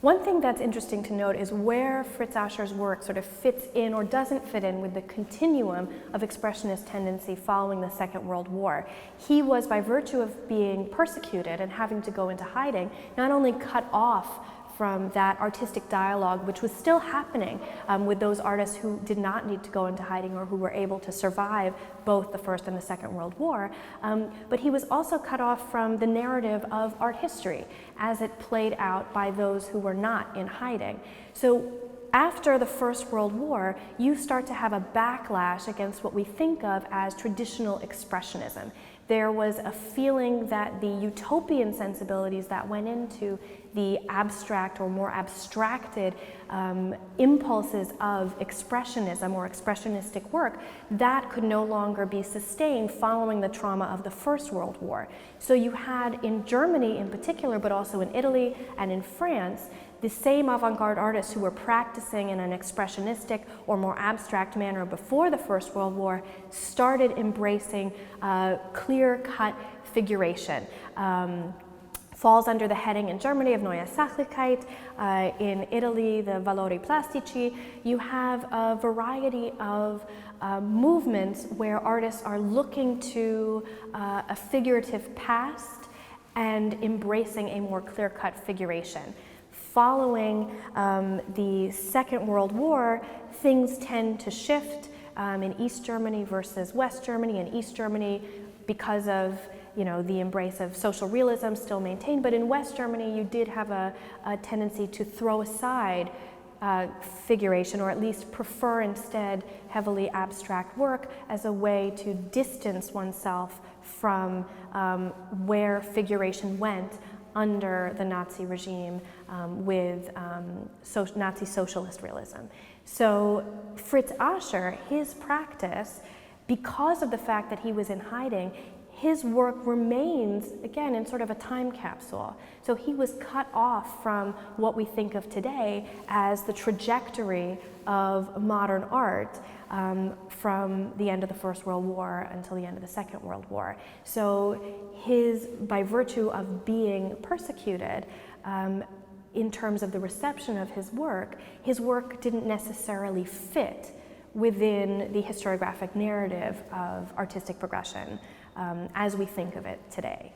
One thing that's interesting to note is where Fritz Ascher's work sort of fits in or doesn't fit in with the continuum of expressionist tendency following the Second World War. He was, by virtue of being persecuted and having to go into hiding, not only cut off from that artistic dialogue, which was still happening with those artists who did not need to go into hiding or who were able to survive both the First and the Second World War, but he was also cut off from the narrative of art history as it played out by those who were not in hiding. So after the First World War, you start to have a backlash against what we think of as traditional expressionism. There was a feeling that the utopian sensibilities that went into the abstract or more abstracted impulses of expressionism or expressionistic work, that could no longer be sustained following the trauma of the First World War. So you had in Germany in particular, but also in Italy and in France, the same avant-garde artists who were practicing in an expressionistic or more abstract manner before the First World War started embracing clear-cut figuration. Falls under the heading in Germany of Neue Sachlichkeit, in Italy the Valori Plastici. You have a variety of movements where artists are looking to a figurative past and embracing a more clear-cut figuration. Following the Second World War, things tend to shift in East Germany versus West Germany. In East Germany, because of the embrace of social realism still maintained, but in West Germany you did have a tendency to throw aside figuration, or at least prefer instead heavily abstract work as a way to distance oneself from where figuration went under the Nazi regime with Nazi socialist realism. So Fritz Ascher, his practice, because of the fact that he was in hiding, his work remains, again, in sort of a time capsule. So he was cut off from what we think of today as the trajectory of modern art from the end of the First World War until the end of the Second World War. So by virtue of being persecuted, in terms of the reception of his work didn't necessarily fit within the historiographic narrative of artistic progression as we think of it today.